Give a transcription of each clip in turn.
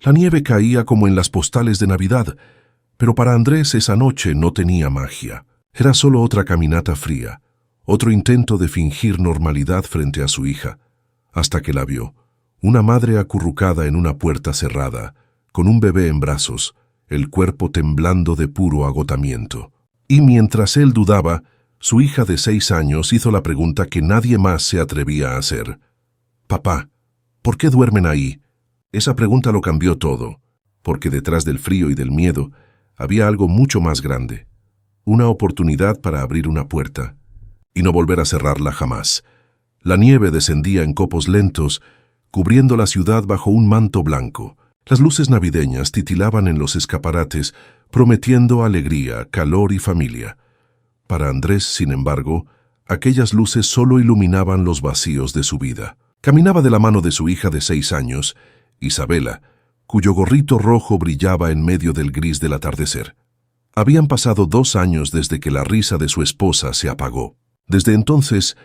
La nieve caía como en las postales de Navidad, pero para Andrés esa noche no tenía magia. Era solo otra caminata fría, otro intento de fingir normalidad frente a su hija, hasta que la vio, una madre acurrucada en una puerta cerrada, con un bebé en brazos, el cuerpo temblando de puro agotamiento. Y mientras él dudaba, su hija de 6 años hizo la pregunta que nadie más se atrevía a hacer. «Papá, ¿por qué duermen ahí?» Esa pregunta lo cambió todo, porque detrás del frío y del miedo había algo mucho más grande, una oportunidad para abrir una puerta y no volver a cerrarla jamás. La nieve descendía en copos lentos, cubriendo la ciudad bajo un manto blanco. Las luces navideñas titilaban en los escaparates, prometiendo alegría, calor y familia. Para Andrés, sin embargo, aquellas luces solo iluminaban los vacíos de su vida. Caminaba de la mano de su hija de 6 años, Isabela, cuyo gorrito rojo brillaba en medio del gris del atardecer. Habían pasado 2 años desde que la risa de su esposa se apagó. Desde entonces,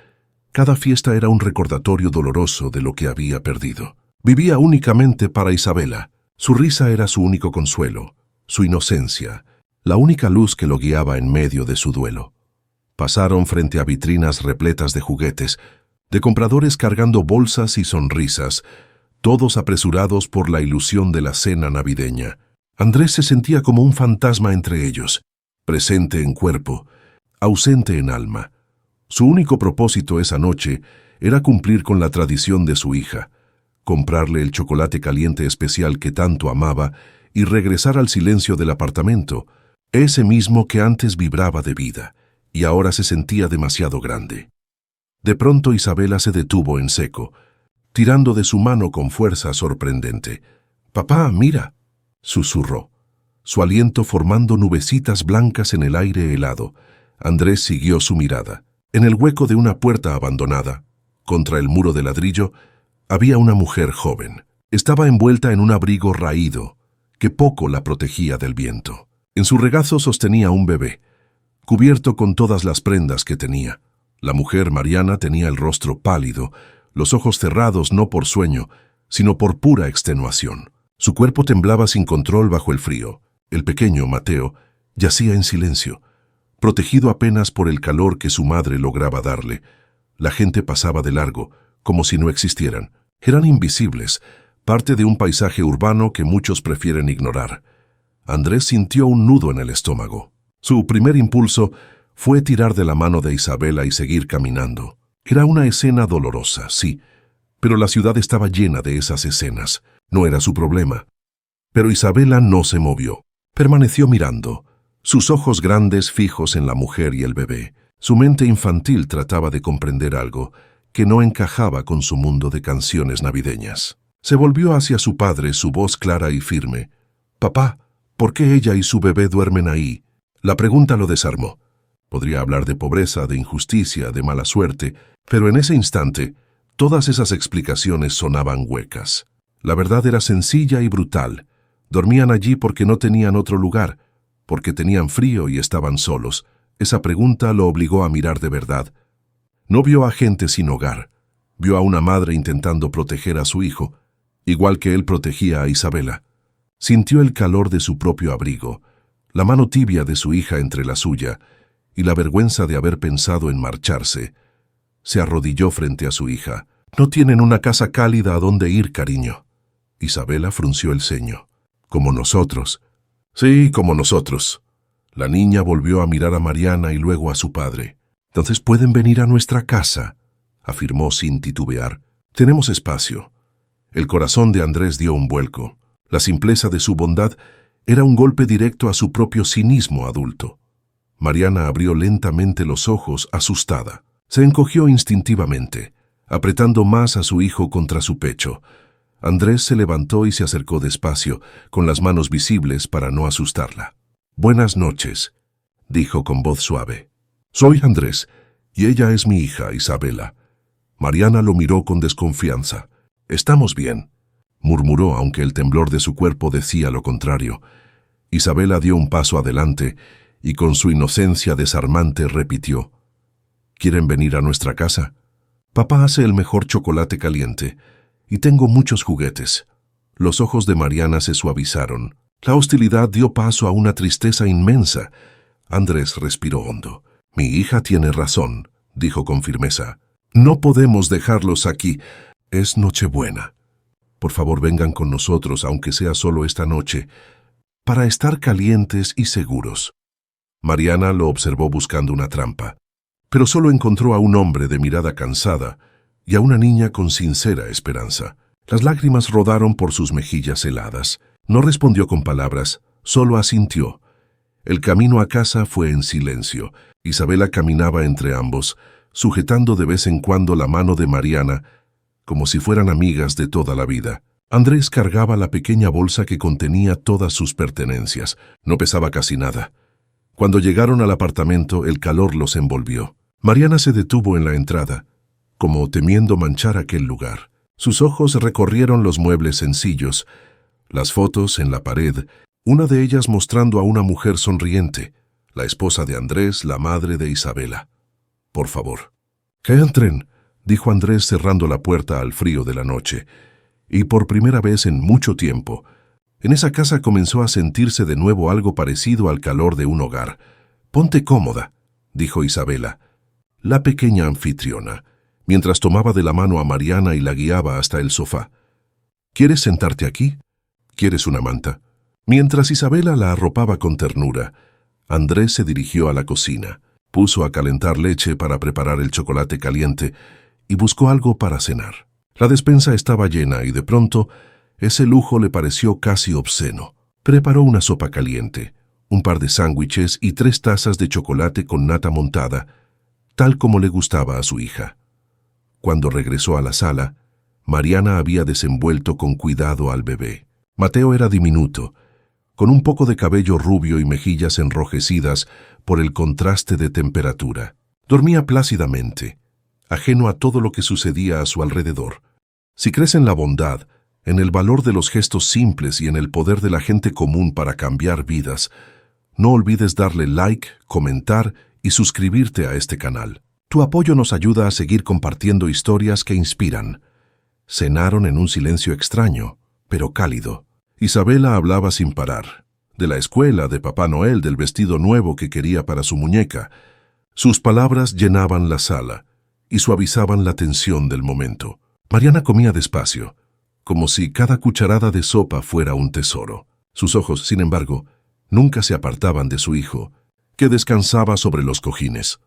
cada fiesta era un recordatorio doloroso de lo que había perdido. Vivía únicamente para Isabela. Su risa era su único consuelo, su inocencia, la única luz que lo guiaba en medio de su duelo. Pasaron frente a vitrinas repletas de juguetes, de compradores cargando bolsas y sonrisas, todos apresurados por la ilusión de la cena navideña. Andrés se sentía como un fantasma entre ellos, presente en cuerpo, ausente en alma. Su único propósito esa noche era cumplir con la tradición de su hija, comprarle el chocolate caliente especial que tanto amaba y regresar al silencio del apartamento, ese mismo que antes vibraba de vida y ahora se sentía demasiado grande. De pronto Isabela se detuvo en seco, tirando de su mano con fuerza sorprendente. «Papá, mira», susurró, su aliento formando nubecitas blancas en el aire helado. Andrés siguió su mirada. En el hueco de una puerta abandonada, contra el muro de ladrillo, había una mujer joven. Estaba envuelta en un abrigo raído, que poco la protegía del viento. En su regazo sostenía un bebé, cubierto con todas las prendas que tenía. La mujer, Mariana, tenía el rostro pálido, los ojos cerrados no por sueño, sino por pura extenuación. Su cuerpo temblaba sin control bajo el frío. El pequeño, Mateo, yacía en silencio, protegido apenas por el calor que su madre lograba darle. La gente pasaba de largo, como si no existieran. Eran invisibles, parte de un paisaje urbano que muchos prefieren ignorar. Andrés sintió un nudo en el estómago. Su primer impulso fue tirar de la mano de Isabela y seguir caminando. Era una escena dolorosa, sí, pero la ciudad estaba llena de esas escenas. No era su problema. Pero Isabela no se movió. Permaneció mirando, sus ojos grandes fijos en la mujer y el bebé. Su mente infantil trataba de comprender algo que no encajaba con su mundo de canciones navideñas. Se volvió hacia su padre, su voz clara y firme. «Papá, ¿por qué ella y su bebé duermen ahí?» La pregunta lo desarmó. Podría hablar de pobreza, de injusticia, de mala suerte, pero en ese instante, todas esas explicaciones sonaban huecas. La verdad era sencilla y brutal. Dormían allí porque no tenían otro lugar, porque tenían frío y estaban solos. Esa pregunta lo obligó a mirar de verdad. No vio a gente sin hogar. Vio a una madre intentando proteger a su hijo, igual que él protegía a Isabela. Sintió el calor de su propio abrigo, la mano tibia de su hija entre la suya, y la vergüenza de haber pensado en marcharse. Se arrodilló frente a su hija. «No tienen una casa cálida a donde ir, cariño». Isabela frunció el ceño. «Como nosotros». «Sí, como nosotros». La niña volvió a mirar a Mariana y luego a su padre. «Entonces pueden venir a nuestra casa», afirmó sin titubear. «Tenemos espacio». El corazón de Andrés dio un vuelco. La simpleza de su bondad era un golpe directo a su propio cinismo adulto. Mariana abrió lentamente los ojos, asustada. Se encogió instintivamente, apretando más a su hijo contra su pecho. Andrés se levantó y se acercó despacio, con las manos visibles para no asustarla. «Buenas noches», dijo con voz suave. «Soy Andrés, y ella es mi hija, Isabela». Mariana lo miró con desconfianza. «Estamos bien», murmuró, aunque el temblor de su cuerpo decía lo contrario. Isabela dio un paso adelante y con su inocencia desarmante repitió: «¿Quieren venir a nuestra casa? Papá hace el mejor chocolate caliente y tengo muchos juguetes. Los ojos de Mariana se suavizaron. La hostilidad dio paso a una tristeza inmensa. Andrés respiró hondo. «Mi hija tiene razón», dijo con firmeza. «No podemos dejarlos aquí. Es Nochebuena. Por favor, vengan con nosotros, aunque sea solo esta noche, para estar calientes y seguros». Mariana lo observó buscando una trampa, pero solo encontró a un hombre de mirada cansada y a una niña con sincera esperanza. Las lágrimas rodaron por sus mejillas heladas. No respondió con palabras, solo asintió. El camino a casa fue en silencio. Isabela caminaba entre ambos, sujetando de vez en cuando la mano de Mariana, como si fueran amigas de toda la vida. Andrés cargaba la pequeña bolsa que contenía todas sus pertenencias. No pesaba casi nada. Cuando llegaron al apartamento, el calor los envolvió. Mariana se detuvo en la entrada, como temiendo manchar aquel lugar. Sus ojos recorrieron los muebles sencillos, las fotos en la pared, una de ellas mostrando a una mujer sonriente, la esposa de Andrés, la madre de Isabela. «Por favor». «Que entren», dijo Andrés cerrando la puerta al frío de la noche. Y por primera vez en mucho tiempo, en esa casa comenzó a sentirse de nuevo algo parecido al calor de un hogar. «Ponte cómoda», dijo Isabela, la pequeña anfitriona, mientras tomaba de la mano a Mariana y la guiaba hasta el sofá. «¿Quieres sentarte aquí? ¿Quieres una manta?». Mientras Isabela la arropaba con ternura, Andrés se dirigió a la cocina, puso a calentar leche para preparar el chocolate caliente y buscó algo para cenar. La despensa estaba llena y de pronto ese lujo le pareció casi obsceno. Preparó una sopa caliente, un par de sándwiches y 3 tazas de chocolate con nata montada, tal como le gustaba a su hija. Cuando regresó a la sala, Mariana había desenvuelto con cuidado al bebé. Mateo era diminuto, con un poco de cabello rubio y mejillas enrojecidas por el contraste de temperatura. Dormía plácidamente, ajeno a todo lo que sucedía a su alrededor. Si crees en la bondad, en el valor de los gestos simples y en el poder de la gente común para cambiar vidas, no olvides darle like, comentar y suscribirte a este canal. Tu apoyo nos ayuda a seguir compartiendo historias que inspiran. Cenaron en un silencio extraño, pero cálido. Isabela hablaba sin parar, de la escuela, de Papá Noel, del vestido nuevo que quería para su muñeca. Sus palabras llenaban la sala y suavizaban la tensión del momento. Mariana comía despacio, como si cada cucharada de sopa fuera un tesoro. Sus ojos, sin embargo, nunca se apartaban de su hijo, que descansaba sobre los cojines.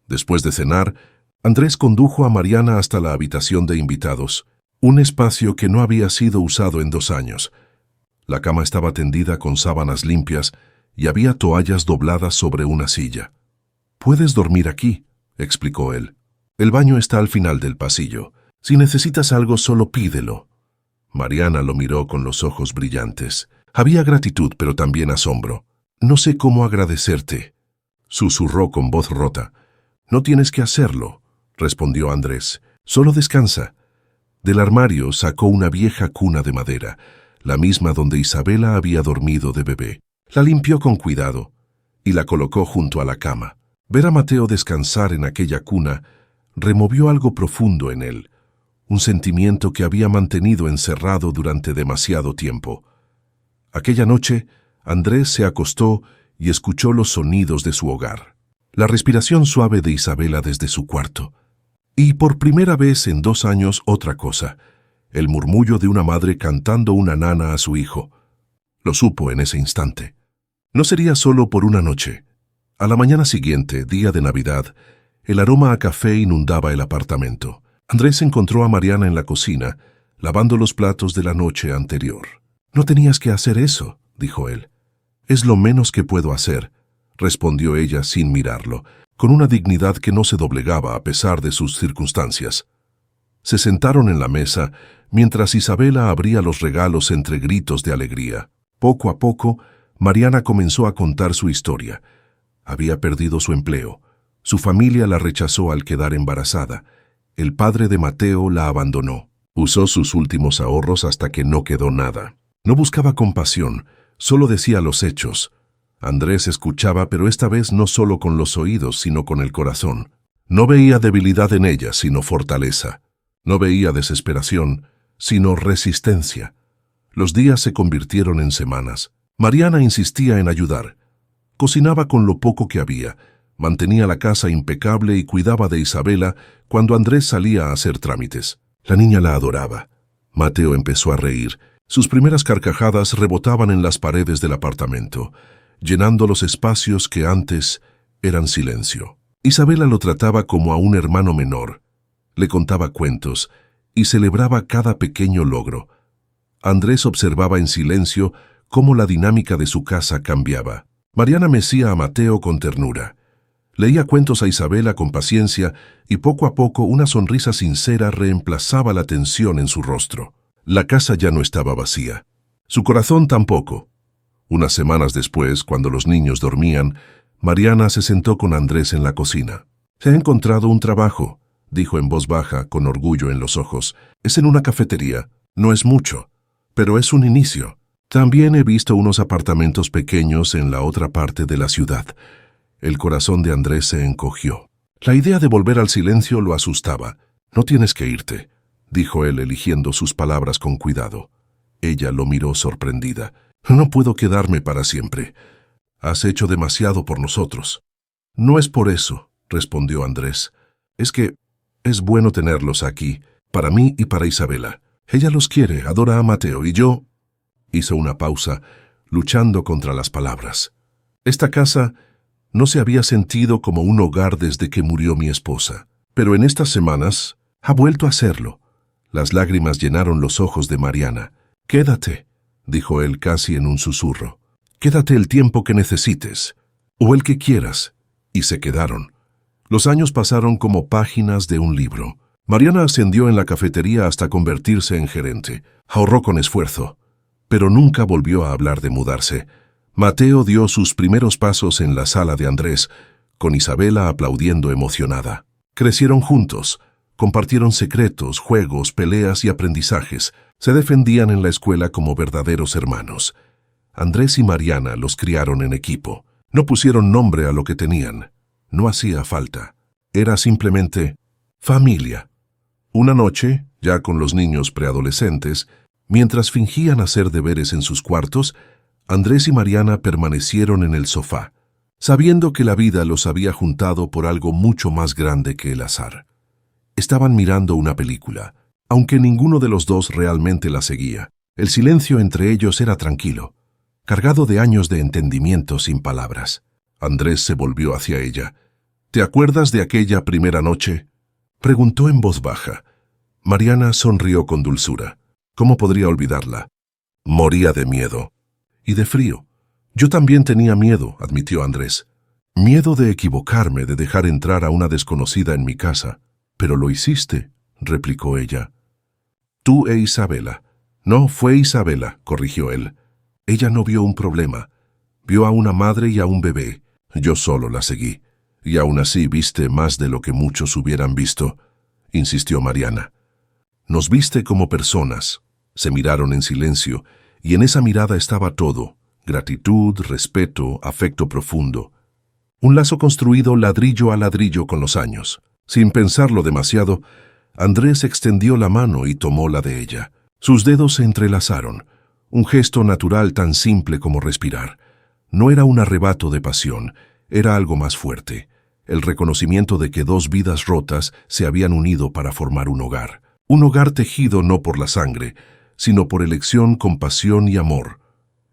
Después de cenar, Andrés condujo a Mariana hasta la habitación de invitados, un espacio que no había sido usado en 2 años. La cama estaba tendida con sábanas limpias y había toallas dobladas sobre una silla. «Puedes dormir aquí», explicó él. «El baño está al final del pasillo. Si necesitas algo, solo pídelo». Mariana lo miró con los ojos brillantes. Había gratitud, pero también asombro. «No sé cómo agradecerte», susurró con voz rota. «No tienes que hacerlo», respondió Andrés. «Solo descansa». Del armario sacó una vieja cuna de madera, la misma donde Isabela había dormido de bebé. La limpió con cuidado y la colocó junto a la cama. Ver a Mateo descansar en aquella cuna removió algo profundo en él, un sentimiento que había mantenido encerrado durante demasiado tiempo. Aquella noche, Andrés se acostó y escuchó los sonidos de su hogar. La respiración suave de Isabela desde su cuarto. Y por primera vez en 2 años otra cosa, el murmullo de una madre cantando una nana a su hijo. Lo supo en ese instante. No sería solo por una noche. A la mañana siguiente, día de Navidad, el aroma a café inundaba el apartamento. Andrés encontró a Mariana en la cocina, lavando los platos de la noche anterior. «No tenías que hacer eso», dijo él. «Es lo menos que puedo hacer», respondió ella sin mirarlo, con una dignidad que no se doblegaba a pesar de sus circunstancias. Se sentaron en la mesa, mientras Isabela abría los regalos entre gritos de alegría. Poco a poco, Mariana comenzó a contar su historia. Había perdido su empleo. Su familia la rechazó al quedar embarazada. El padre de Mateo la abandonó. Usó sus últimos ahorros hasta que no quedó nada. No buscaba compasión, solo decía los hechos. Andrés escuchaba, pero esta vez no solo con los oídos, sino con el corazón. No veía debilidad en ella, sino fortaleza. No veía desesperación, sino resistencia. Los días se convirtieron en semanas. Mariana insistía en ayudar. Cocinaba con lo poco que había, mantenía la casa impecable y cuidaba de Isabela cuando Andrés salía a hacer trámites. La niña la adoraba. Mateo empezó a reír. Sus primeras carcajadas rebotaban en las paredes del apartamento, llenando los espacios que antes eran silencio. Isabela lo trataba como a un hermano menor. Le contaba cuentos y celebraba cada pequeño logro. Andrés observaba en silencio cómo la dinámica de su casa cambiaba. Mariana mecía a Mateo con ternura. Leía cuentos a Isabela con paciencia y poco a poco una sonrisa sincera reemplazaba la tensión en su rostro. La casa ya no estaba vacía. Su corazón tampoco. Unas semanas después, cuando los niños dormían, Mariana se sentó con Andrés en la cocina. «Se ha encontrado un trabajo», dijo en voz baja, con orgullo en los ojos. «Es en una cafetería. No es mucho, pero es un inicio. También he visto unos apartamentos pequeños en la otra parte de la ciudad». El corazón de Andrés se encogió. La idea de volver al silencio lo asustaba. «No tienes que irte», dijo él, eligiendo sus palabras con cuidado. Ella lo miró sorprendida. «No puedo quedarme para siempre. Has hecho demasiado por nosotros». «No es por eso», respondió Andrés. «Es que es bueno tenerlos aquí, para mí y para Isabela. Ella los quiere, adora a Mateo y yo...» Hizo una pausa, luchando contra las palabras. «Esta casa no se había sentido como un hogar desde que murió mi esposa, pero en estas semanas ha vuelto a serlo». Las lágrimas llenaron los ojos de Mariana. «Quédate», dijo él casi en un susurro. «Quédate el tiempo que necesites, o el que quieras». Y se quedaron. Los años pasaron como páginas de un libro. Mariana ascendió en la cafetería hasta convertirse en gerente. Ahorró con esfuerzo, pero nunca volvió a hablar de mudarse. Mateo dio sus primeros pasos en la sala de Andrés, con Isabela aplaudiendo emocionada. Crecieron juntos, compartieron secretos, juegos, peleas y aprendizajes. Se defendían en la escuela como verdaderos hermanos. Andrés y Mariana los criaron en equipo. No pusieron nombre a lo que tenían. No hacía falta. Era simplemente familia. Una noche, ya con los niños preadolescentes, mientras fingían hacer deberes en sus cuartos, Andrés y Mariana permanecieron en el sofá, sabiendo que la vida los había juntado por algo mucho más grande que el azar. Estaban mirando una película, aunque ninguno de los dos realmente la seguía. El silencio entre ellos era tranquilo, cargado de años de entendimiento sin palabras. Andrés se volvió hacia ella. «¿Te acuerdas de aquella primera noche?», preguntó en voz baja. Mariana sonrió con dulzura. ¿Cómo podría olvidarla? Moría de miedo. Y de frío. Yo también tenía miedo, admitió Andrés. Miedo de equivocarme, de dejar entrar a una desconocida en mi casa. Pero lo hiciste, replicó ella. Tú e Isabela. No, fue Isabela, corrigió él. Ella no vio un problema. Vio a una madre y a un bebé. Yo solo la seguí. Y aún así viste más de lo que muchos hubieran visto, insistió Mariana. Nos viste como personas. Se miraron en silencio, y en esa mirada estaba todo: gratitud, respeto, afecto profundo. Un lazo construido ladrillo a ladrillo con los años. Sin pensarlo demasiado, Andrés extendió la mano y tomó la de ella. Sus dedos se entrelazaron, un gesto natural tan simple como respirar. No era un arrebato de pasión, era algo más fuerte, el reconocimiento de que dos vidas rotas se habían unido para formar un hogar tejido no por la sangre, sino por elección, compasión y amor.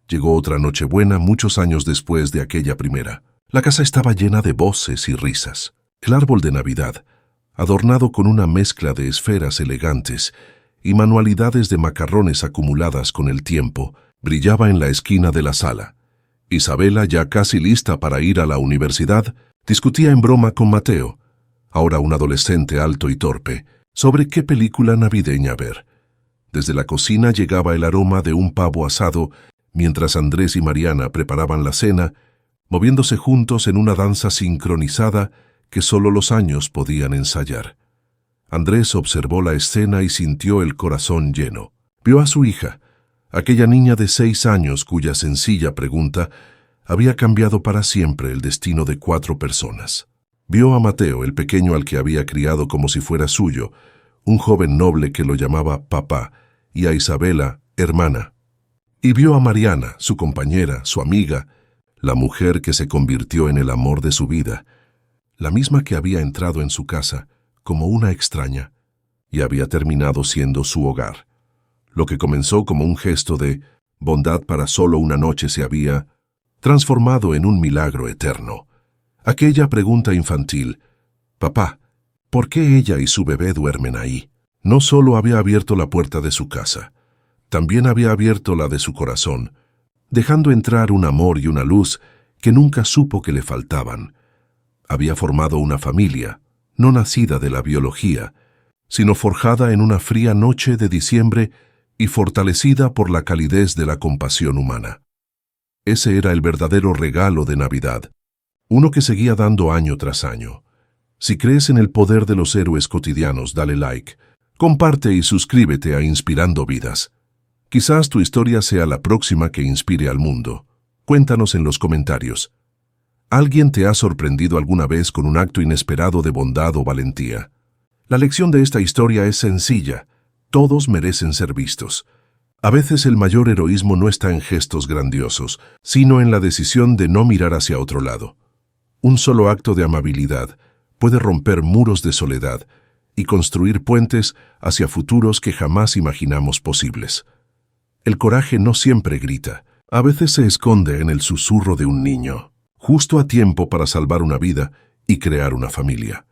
Llegó otra Nochebuena muchos años después de aquella primera. La casa estaba llena de voces y risas. El árbol de Navidad, adornado con una mezcla de esferas elegantes y manualidades de macarrones acumuladas con el tiempo, brillaba en la esquina de la sala. Isabela, ya casi lista para ir a la universidad, discutía en broma con Mateo, ahora un adolescente alto y torpe, sobre qué película navideña ver. Desde la cocina llegaba el aroma de un pavo asado, mientras Andrés y Mariana preparaban la cena, moviéndose juntos en una danza sincronizada que solo los años podían ensayar. Andrés observó la escena y sintió el corazón lleno. Vio a su hija, aquella niña de 6 años cuya sencilla pregunta había cambiado para siempre el destino de 4 personas. Vio a Mateo, el pequeño al que había criado como si fuera suyo, un joven noble que lo llamaba papá, y a Isabela, hermana, y vio a Mariana, su compañera, su amiga, la mujer que se convirtió en el amor de su vida, la misma que había entrado en su casa como una extraña y había terminado siendo su hogar. Lo que comenzó como un gesto de bondad para solo una noche se había transformado en un milagro eterno. Aquella pregunta infantil, «Papá, ¿por qué ella y su bebé duermen ahí?», no solo había abierto la puerta de su casa, también había abierto la de su corazón, dejando entrar un amor y una luz que nunca supo que le faltaban. Había formado una familia, no nacida de la biología, sino forjada en una fría noche de diciembre y fortalecida por la calidez de la compasión humana. Ese era el verdadero regalo de Navidad, uno que seguía dando año tras año. Si crees en el poder de los héroes cotidianos, dale like, comparte y suscríbete a Inspirando Vidas. Quizás tu historia sea la próxima que inspire al mundo. Cuéntanos en los comentarios. ¿Alguien te ha sorprendido alguna vez con un acto inesperado de bondad o valentía? La lección de esta historia es sencilla. Todos merecen ser vistos. A veces el mayor heroísmo no está en gestos grandiosos, sino en la decisión de no mirar hacia otro lado. Un solo acto de amabilidad puede romper muros de soledad y construir puentes hacia futuros que jamás imaginamos posibles. El coraje no siempre grita, a veces se esconde en el susurro de un niño, justo a tiempo para salvar una vida y crear una familia.